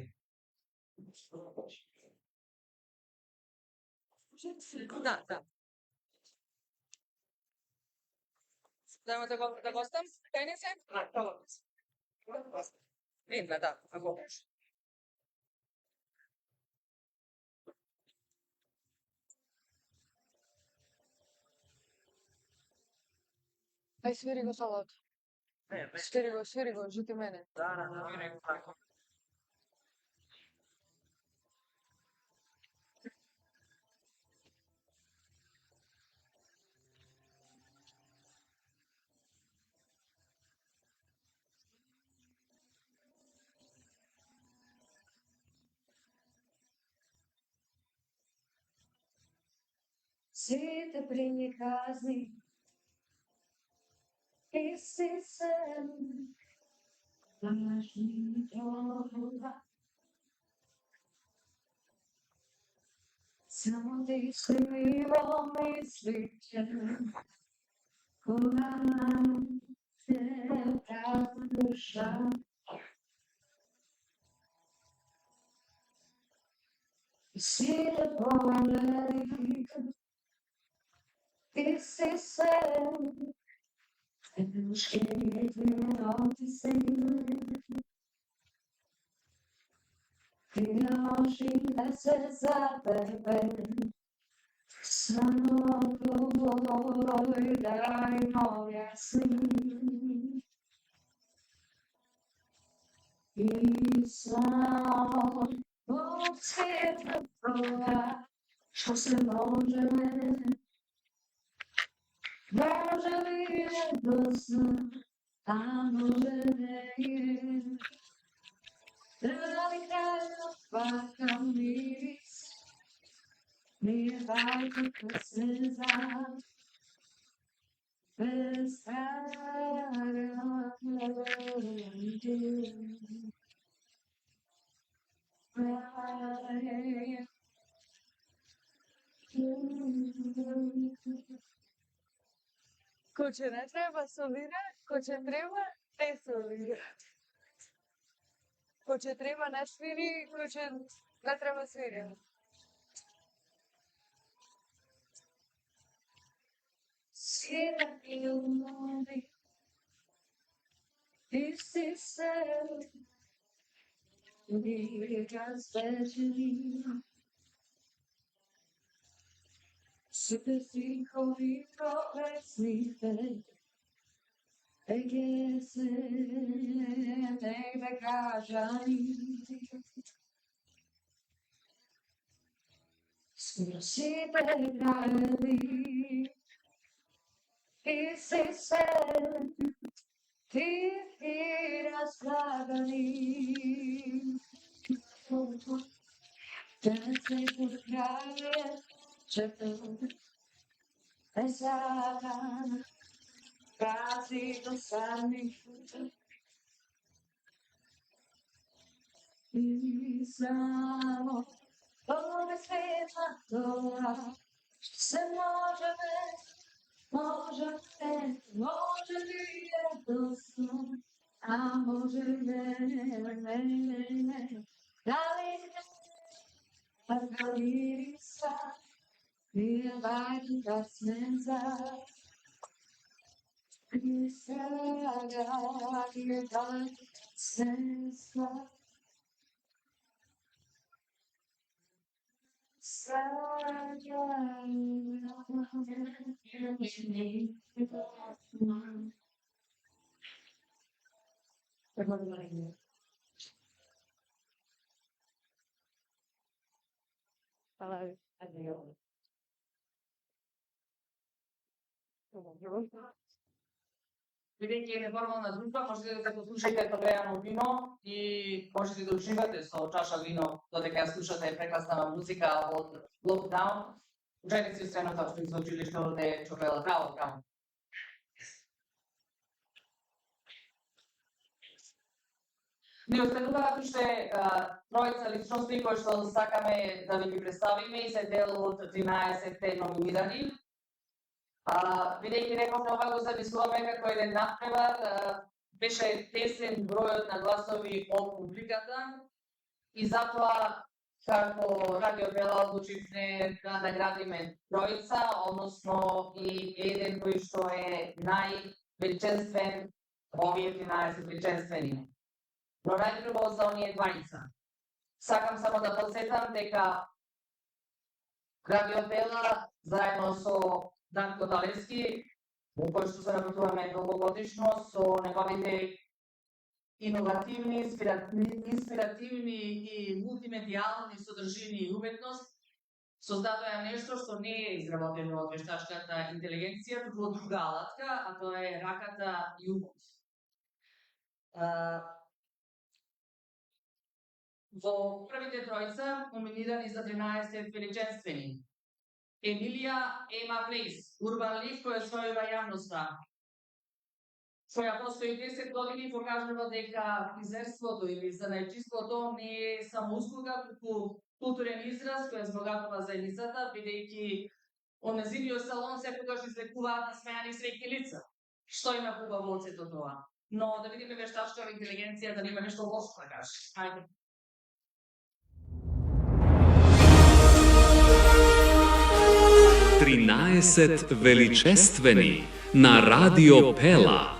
Да. Да го оставам? Кај не се? Една, да, ако може. Ај свири го солото. Свири го, жути мене. Да, свири го тако. Сите приказни и си се лажни това. Само ти сливо мислите, кога се празна душа. Сите погледи и си се Ti noši da se za tebe samo tvoj daj moja sni I samo od svijeta toga što se može vidjeti do sna, a može ne Dragi kralj, ovakav miris, nije važno kad se zna, bez traga Ko će ne treba solira, ko će treba ne solira. Ko će treba ne sviri, ko će ne treba sviri. Sira ljubavi, ti si se uvijek razveđeni. Site stihovi prolesnite, Ege se negde kažani. Smirosite krajevi, ti si se, tihi razlagani. Dance put kraje, četu, pesara, Prazi do samih I samo ove svjetla toga što se može vidjeti do snu, a može ne. Da li irisa nije važno da se zna. Saga je dan sensa. Saga Бидејќи е неформална дружба, можете да го слушате подрејано вино и можете да уживате со чаша вино додека ја слушате прекрасна музика од Lockdown. Ученици од Средното општинско училиште од Чопела. Браво, браво. Ни остануваат уште тројца личности кои што сакаме да ви ги представиме и се дел од 13 номинирани. Бидејќи рековме ова го замислуваме како еден натпревар, беше тесен бројот на гласови од публиката и затоа како Радио Пела одлучивме да наградиме тројца, односно и еден кој што е највеличенствен, овие 13 величенствени. Но најпрво за оние двајца. Сакам само да подсетам дека Радио Пела заедно со Данко Талевски, кој што се работуваме долгогодишно со неговите иновативни, инспиративни и мултимедијални содржини и уметност, создадоа нешто што не е изработено од вештачката интелигенција, туку од друга алатка, а тоа е раката и умот. Во првите тројца номинирани за 13 величенствени: Емилија Ема Плейс, урбан лик кој освојува јавноста. Која постои 10 години, покажува дека фризерството или занајчиството не е само услуга, туку културен израз кој збогатува заедницата, бидејќи од нејзиниот салон секогаш излекуваат насмејани среќни лица. Што има хубаво од сето тоа? Но да видиме вештачкава интелигенција да нема нешто лошо да каже. Ајде. Трinaесет величествени на Радио Пела.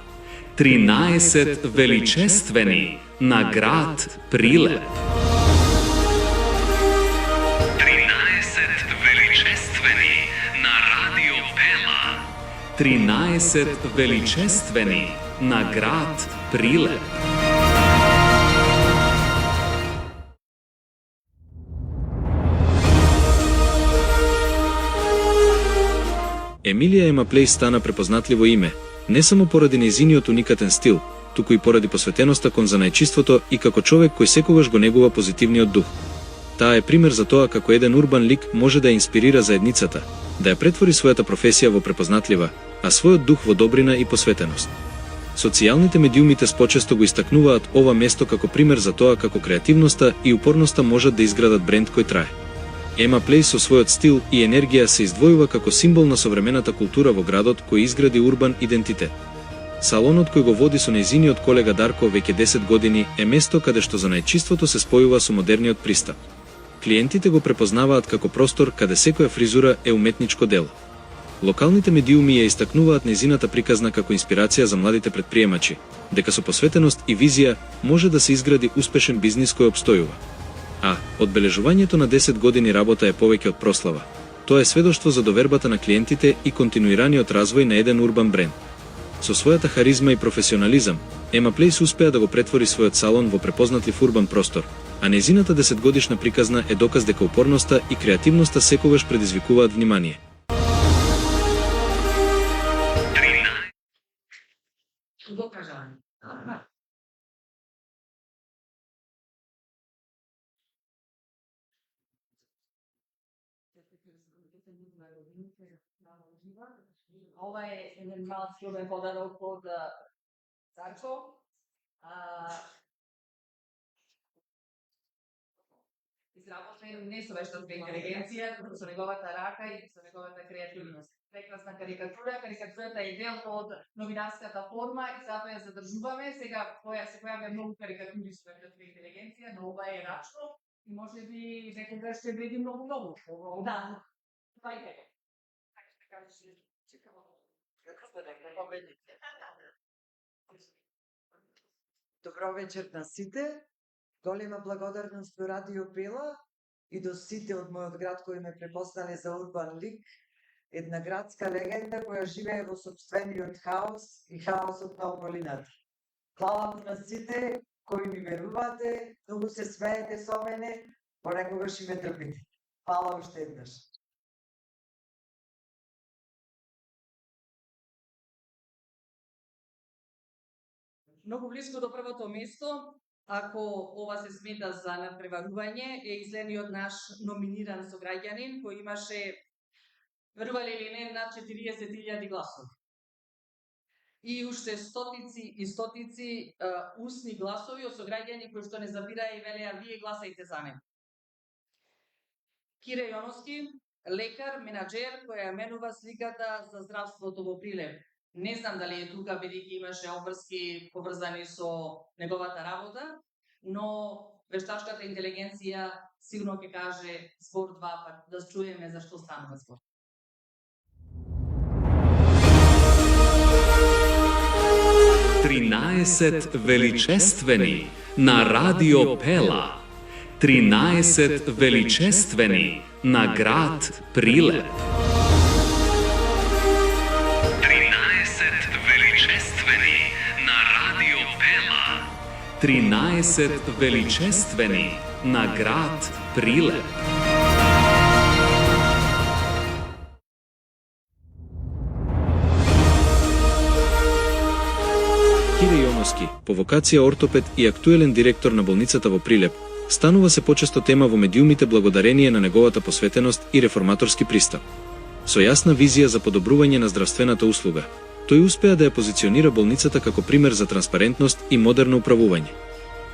13 величествени на град Прилеп. 13 величествени на Радио Пела. 13 величествени на град Прилеп. Емилија Ема Плейс стана препознатливо име, не само поради нејзиниот уникатен стил, туку и поради посветеноста кон занајчиството и како човек кој секогаш го негува позитивниот дух. Таа е пример за тоа како еден урбан лик може да ја инспирира заедницата, да ја претвори својата професија во препознатлива, а својот дух во добрина и посветеност. Социјалните медиумите спочесто го истакнуваат ова место како пример за тоа како креативноста и упорноста можат да изградат бренд кој трае. Ема Плейс со својот стил и енергија се издвојува како символ на современата култура во градот кој изгради урбан идентитет. Салонот кој го води со нејзиниот колега Дарко веќе 10 години е место каде што занајчиството се спојува со модерниот пристап. Клиентите го препознаваат како простор каде секоја фризура е уметничко дело. Локалните медиуми ја истакнуваат нејзината приказна како инспирација за младите претприемачи, дека со посветеност и визија може да се изгради успешен бизнис кој опстојува. А одбележувањето на 10 години работа е повеќе од прослава. Тоа е сведоштво за довербата на клиентите и континуираниот развој на еден урбан бренд. Со својата харизма и професионализам, Ема Плейс успеа да го претвори својот салон во препознатлив урбан простор, а нејзината 10-годишна приказна е доказ дека упорноста и креативноста секогаш предизвикуваат внимание. Ова е еден мал скромен подарок од Царко. Изработен не со вештачка интелигенција, туку со неговата рака и со неговата креативност. Прекрасна карикатура, карикатурата е дел од новинарската форма и затоа ја задржуваме. Сега се појавија многу карикатури со вештачка интелигенција, но ова е рачно и можеби некогаш ќе вреди многу. Да. Добро вечер на сите. Голема благодарност до Радио Пела и до сите од мојот град кои ме препознале за урбан лик, една градска легенда која живее во сопствениот хаос и хаосот на околината. Фала на сите кои ми верувате, многу се смеете со мене, понекогаш и ме трпите. Фала уште еднаш. Многу близко до првото место, ако ова се смета за надпреварување, е излениот наш номиниран сограѓанин кој имаше, верували или не, над 40.000 гласови. и уште стотици и стотици устни гласови од сограѓани кои што не забираа и велеа вие гласајте за мене. Кире Јоновски, лекар, менаџер, која менува сликата за здравството во Прилеп. Не знам дали е тука, бидејќи имаше обврски поврзани со неговата работа, но вештачката интелигенција сигурно ќе каже збор два пат, да чуеме за што станува збор. Трinaесет величествени на Радио Пела. 13 величествени на град Прилеп. 13 величествени на Радио Пела. 13 величествени на град Прилеп. Кире Јоновски, по вокација ортопед и актуелен директор на болницата во Прилеп, станува се почесто тема во медиумите благодарение на неговата посветеност и реформаторски пристап. Со јасна визија за подобрување на здравствената услуга, тој успеа да ја позиционира болницата како пример за транспарентност и модерно управување.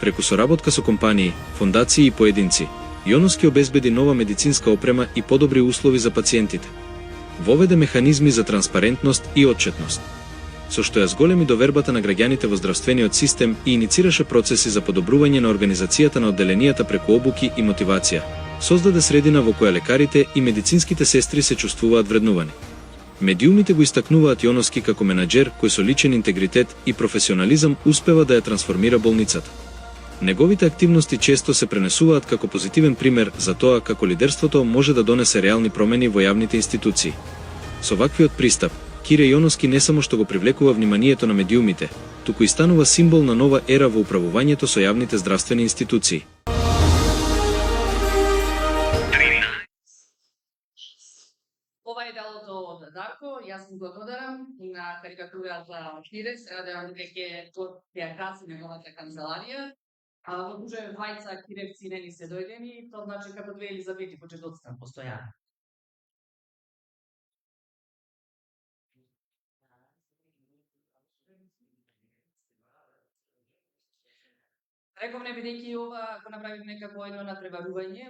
Преку соработка со компании, фондации и поединци, Јоновски обезбеди нова медицинска опрема и подобри услови за пациентите. Воведе механизми за транспарентност и отчетност, со што ја зголеми довербата на граѓаните во здравствениот систем и иницираше процеси за подобрување на организацијата на одделенијата преку обуки и мотивација. Создаде средина во која лекарите и медицинските сестри се чувствуваат вреднувани. Медиумите го истакнуваат Јоновски како менаџер кој со личен интегритет и професионализам успева да ја трансформира болницата. Неговите активности често се пренесуваат како позитивен пример за тоа како лидерството може да донесе реални промени во јавните институции. Со ваквиот пристап, Кире Јоновски не само што го привлекува вниманието на медиумите, туку и станува символ на нова ера во управувањето со јавните здравствени институции. Ова е делото од Дарко, јас му благодарам на карикатура за Кире, се радевам дека ќе краси неговата канцеларија. А во дуže двајца киревци не ни се дојдени, тоа значи како две Елизабети почетоците постојано. Рековме бидејќи ова го направивме како едно надпреварување,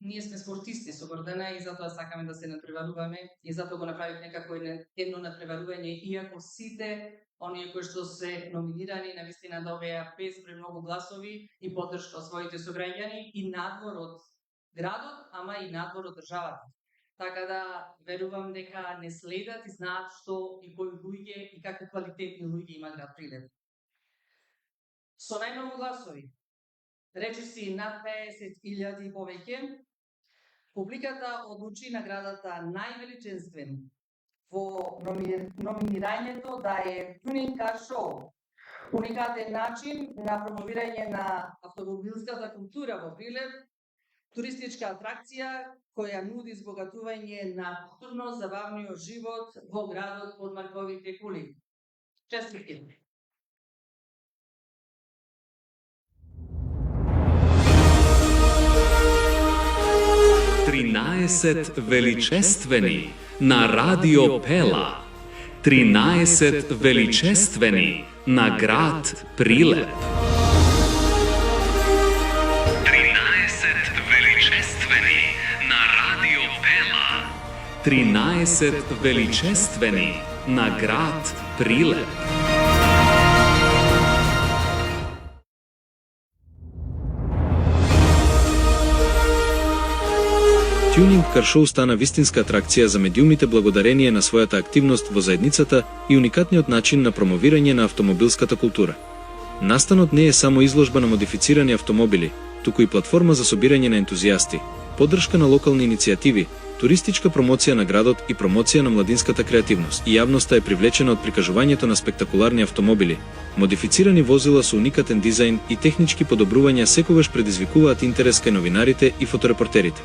ние сме спортисти со Гордана и затоа сакаме да се надпреваруваме и затоа го направивме како едно надпреварување, иако сите оние кои што се номинирани навистина добија безброј многу гласови и поддршка од своите сограѓани и надвор од градот, ама и надвор од државата. Така да верувам дека не следат и знаат што и кои луѓе и какви квалитетни луѓе има град Прилеп. Со најмногу гласови, речиси над 50.000 и повеќе, публиката одлучи наградата највеличествен во номинирањето да е Tuning Car Show, уникатен начин на промовирање на автомобилската култура во Прилеп, туристичка атракција која нуди збогатување на културно-забавниот живот во градот под марковите кули. Честитки! Трinaесет величествени на Радио Пела. 13 величествени на град Прилеп. 13 величествени на Радио Пела. 13 величествени на град Прилеп. Tuning Car Show стана вистинска атракција за медиумите благодарение на својата активност во заедницата и уникатниот начин на промовирање на автомобилската култура. Настанот не е само изложба на модифицирани автомобили, туку и платформа за собирање на ентузијасти, поддршка на локални иницијативи, туристичка промоција на градот и промоција на младинската креативност. И јавноста е привлечена од прикажувањето на спектакуларни автомобили. Модифицирани возила со уникатен дизајн и технички подобрувања секогаш предизвикуваат интерес кај новинарите и фоторепортерите.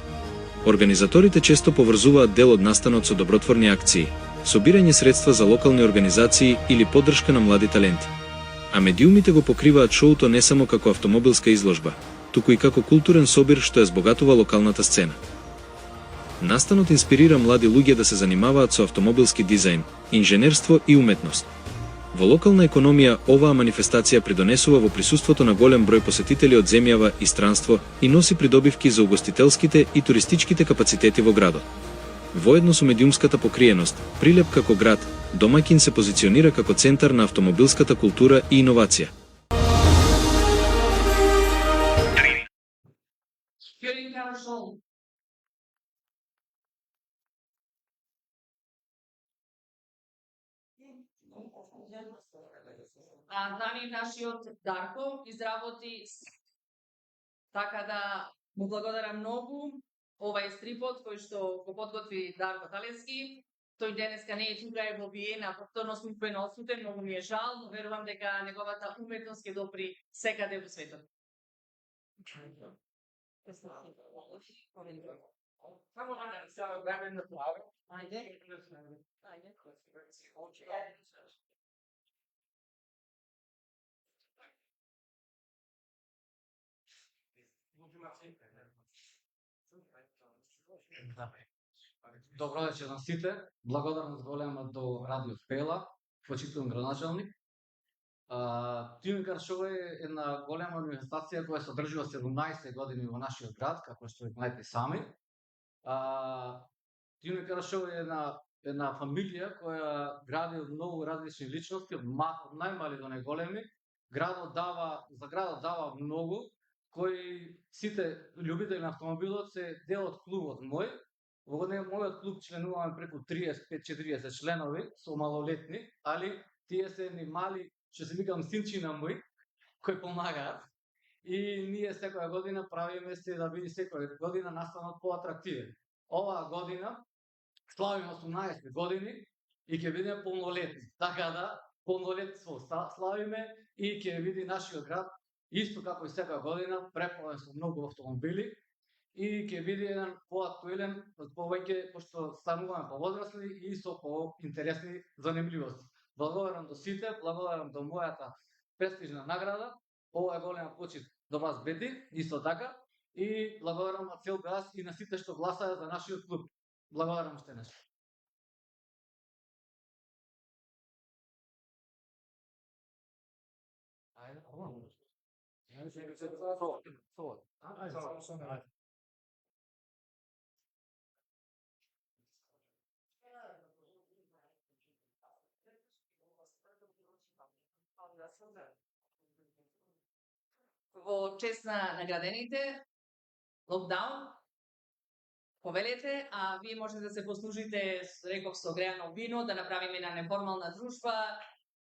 Организаторите често поврзуваат дел од настанот со добротворни акции, собирање средства за локални организации или поддршка на млади таленти. А медиумите го покриваат шоуто не само како автомобилска изложба, туку и како културен собир што ја збогатува локалната сцена. Настанот инспирира млади луѓе да се занимаваат со автомобилски дизајн, инженерство и уметност. Во локална економија, оваа манифестација придонесува во присуството на голем број посетители од земјава и странство и носи придобивки за угостителските и туристичките капацитети во градот. Воедно со медиумската покриеност, Прилеп како град, домаќин се позиционира како центар на автомобилската култура и иновација. Дани нашиот Дарко изработи, така да му благодарам многу. Ова е стрипот кој што го подготви Дарко Талевски. Тој денеска не е тука, е во Виена, повторно службено отсутен, многу ми е жал, но верувам дека неговата уметност ќе допри секаде во светот. Добро вечер на сите. Благодарност голема до Радио Пела, почитуван градоначалник. Тиункар шоу е една голема манифестација која се одржува 17 години во нашиот град, како што знаете сами. Тиункар шоу е една фамилија која гради од многу различни личности, од најмали до најголеми. За градот дава многу, кои сите љубители на автомобилот се дел од клубот мој. Во мојот клуб членуваме преку 35-40 членови со малолетни, али тие се едни мали, што се викам синчина мој, кои помагаат. И ние секоја година правиме се да биде секоја година настанот поатрактивен. Оваа година славиме 18 години и ќе бидеме полнолетни. Така да полнолетство славиме и ќе биде нашиот град исто како и секоја година преполнен со многу автомобили. И ќе биде еден поактуелен, повеќе, пошто стануваме повозрасни и со поинтересни занимливости. Благодарам до сите, благодарам до мојата престижна награда. Ова е голема почит до вас, Бети, исто така. И благодарам на цел град и на сите што гласаат за нашиот клуб. Благодарам уште нешто. Во чест на наградените, локдаун, повелете, а вие можете да се послужите, реков, со греано вино, да направиме една неформална дружба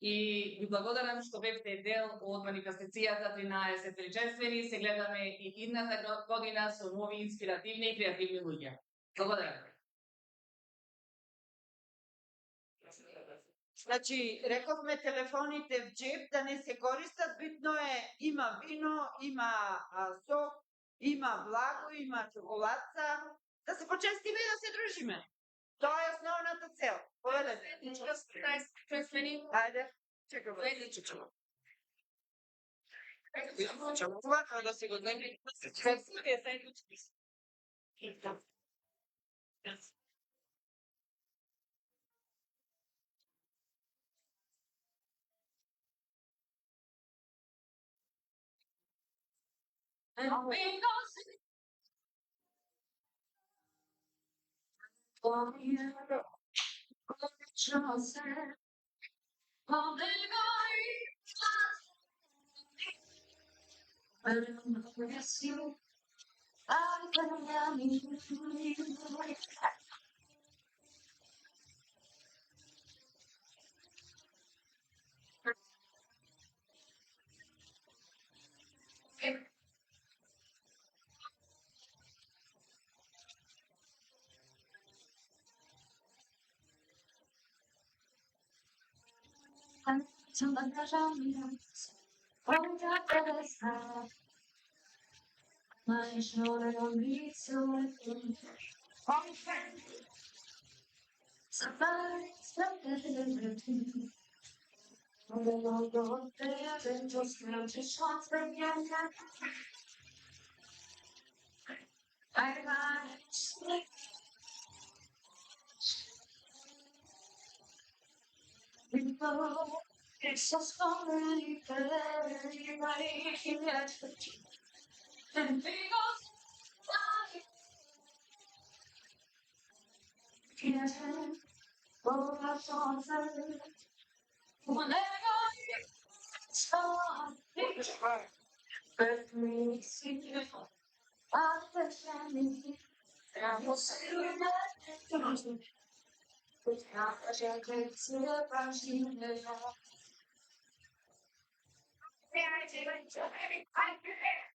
и ви благодарам што бевте дел од манифестацијата 13 величествени. Се гледаме и идната година со нови инспиративни и креативни луѓе. Благодарам. Значи, рековме телефоните в джеб да не се користат, битно е има вино, има сок, има благо, има чоколадца, да се почестиме и да се дружиме. Тоа е основната цел. Повелете. Ајде, чекаме. Това да се го дневни. just already very right and because can't go out on whenever someone let me see you understand me and we'll see you next it's not a great I